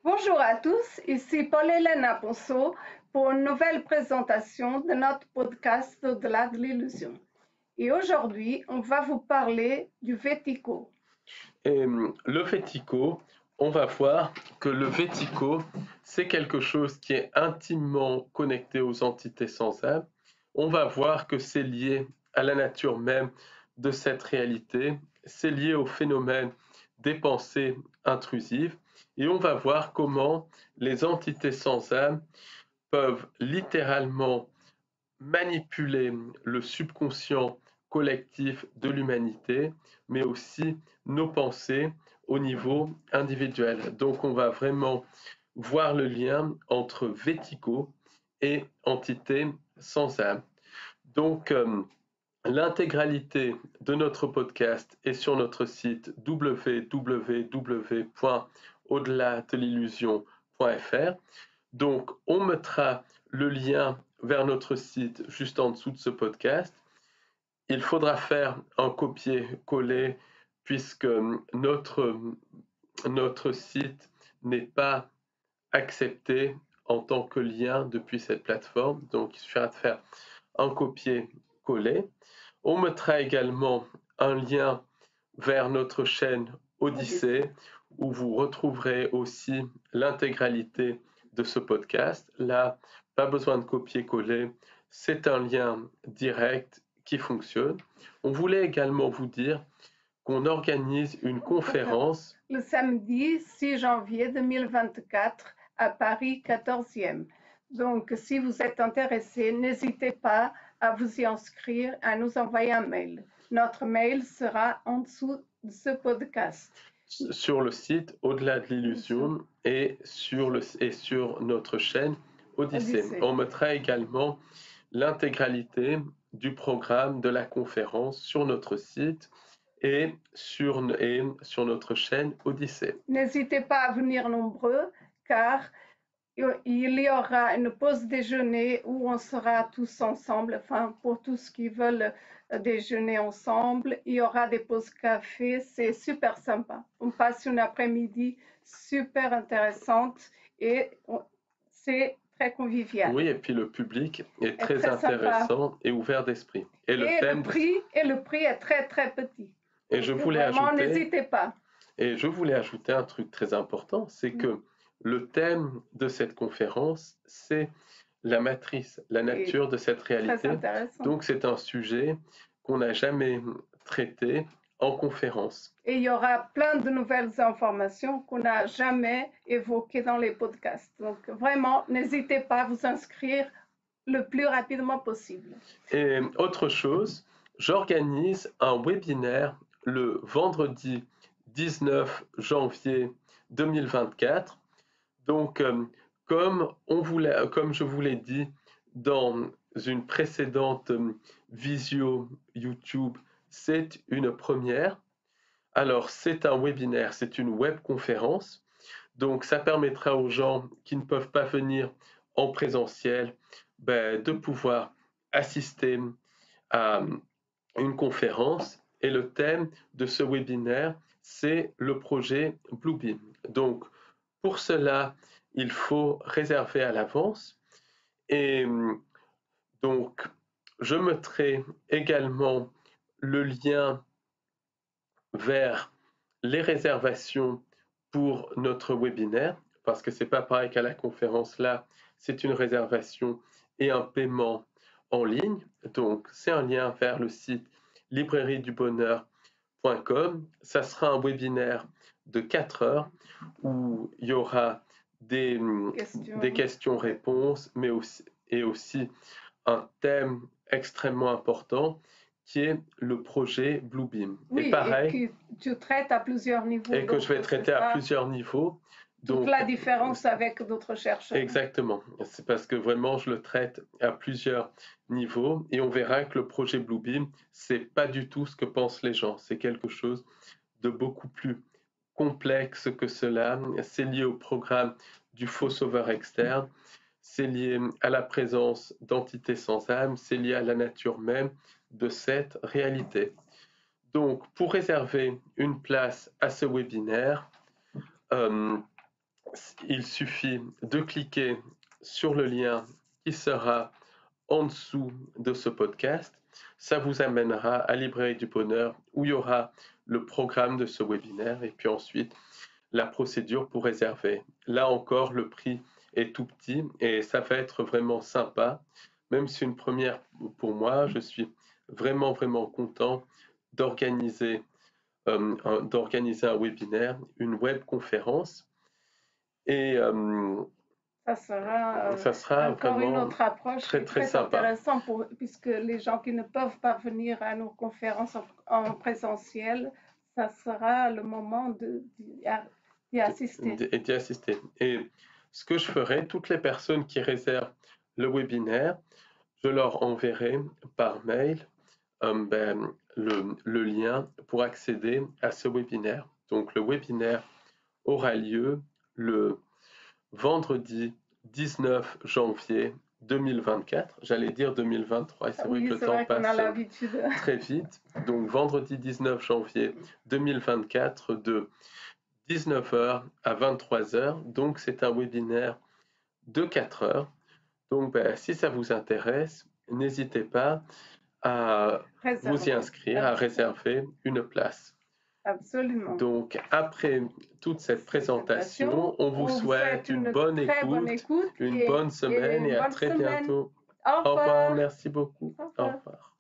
Bonjour à tous, ici Paul-Hélène Aponceau pour une nouvelle présentation de notre podcast Au-delà de l'illusion. Et aujourd'hui, on va vous parler du Vético. Et le Vético, on va voir que le Vético, c'est quelque chose qui est intimement connecté aux entités sans âme. On va voir que c'est lié à la nature même de cette réalité, c'est lié au phénomène des pensées intrusives, et on va voir comment les entités sans âme peuvent littéralement manipuler le subconscient collectif de l'humanité, mais aussi nos pensées au niveau individuel. Donc on va vraiment voir le lien entre Vético et entité sans âme. Donc l'intégralité de notre podcast est sur notre site www.au-delà-de-l'illusion.fr. Donc, on mettra le lien vers notre site juste en dessous de ce podcast. Il faudra faire un copier-coller puisque notre site n'est pas accepté en tant que lien depuis cette plateforme. Donc, il suffira de faire un copier-coller. On mettra également un lien vers notre chaîne Odyssée où vous retrouverez aussi l'intégralité de ce podcast. Là, pas besoin de copier-coller, c'est un lien direct qui fonctionne. On voulait également vous dire qu'on organise une conférence le samedi 6 janvier 2024 à Paris 14e. Donc, si vous êtes intéressé, n'hésitez pas à vous y inscrire, à nous envoyer un mail. Notre mail sera en dessous de ce podcast. Sur le site Au-delà de l'illusion et sur notre chaîne Odyssée. On mettra également l'intégralité du programme de la conférence sur notre site et sur notre chaîne Odyssée. N'hésitez pas à venir nombreux car il y aura une pause déjeuner où on sera tous ensemble, enfin pour tous qui veulent déjeuner ensemble. Il y aura des pauses café, c'est super sympa. On passe une après-midi super intéressante et c'est très convivial. Oui, et puis le public est très intéressant sympa. Et ouvert d'esprit. Et le prix est très très petit. Et je voulais vraiment, n'hésitez pas. Et je voulais ajouter un truc très important, c'est que le thème de cette conférence, c'est la matrice, la nature de cette réalité. Donc c'est un sujet qu'on n'a jamais traité en conférence. Et il y aura plein de nouvelles informations qu'on n'a jamais évoquées dans les podcasts. Donc vraiment, n'hésitez pas à vous inscrire le plus rapidement possible. Et autre chose, j'organise un webinaire le vendredi 19 janvier 2024. Donc, comme je vous l'ai dit dans une précédente visio YouTube, c'est une première. Alors, c'est un webinaire, c'est une webconférence. Donc, ça permettra aux gens qui ne peuvent pas venir en présentiel de pouvoir assister à une conférence. Et le thème de ce webinaire, c'est le projet Bluebeam. Donc, pour cela, il faut réserver à l'avance. Et donc, je mettrai également le lien vers les réservations pour notre webinaire, parce que c'est pas pareil qu'à la conférence là, c'est une réservation et un paiement en ligne. Donc, c'est un lien vers le site librairiedubonheur.com. Ça sera un webinaire de 4 heures où il y aura des questions-réponses, mais aussi un thème extrêmement important qui est le projet Bluebeam. Oui, et pareil, et que tu traites à plusieurs niveaux. Et que je vais traiter à plusieurs niveaux. Toute la différence avec d'autres chercheurs. Exactement. C'est parce que vraiment, je le traite à plusieurs niveaux et on verra que le projet Bluebeam, c'est pas du tout ce que pensent les gens. C'est quelque chose de beaucoup plus complexe que cela. C'est lié au programme du faux sauveur externe. C'est lié à la présence d'entités sans âme. C'est lié à la nature même de cette réalité. Donc, pour réserver une place à ce webinaire, il suffit de cliquer sur le lien qui sera en dessous de ce podcast. Ça vous amènera à Librairie du Bonheur où il y aura le programme de ce webinaire et puis ensuite la procédure pour réserver. Là encore, le prix est tout petit et ça va être vraiment sympa. Même si c'est une première pour moi, je suis vraiment content d'organiser un webinaire, une webconférence. Et ça sera encore une vraiment autre approche très sympa. intéressante puisque les gens qui ne peuvent pas venir à nos conférences en présentiel, ça sera le moment d'y assister. D'y assister. Et ce que je ferai, toutes les personnes qui réservent le webinaire, je leur enverrai par mail le lien pour accéder à ce webinaire. Donc le webinaire aura lieu le vendredi 19 janvier 2024. J'allais dire 2023, et c'est vrai que le temps passe très vite. Donc vendredi 19 janvier 2024 de 19h à 23h. Donc c'est un webinaire de 4 heures. Donc si ça vous intéresse, n'hésitez pas à vous y inscrire, à réserver une place. Absolument. Donc, après toute cette présentation, on vous souhaite une bonne écoute, une bonne semaine et à très bientôt. Au revoir. Merci beaucoup. Au revoir.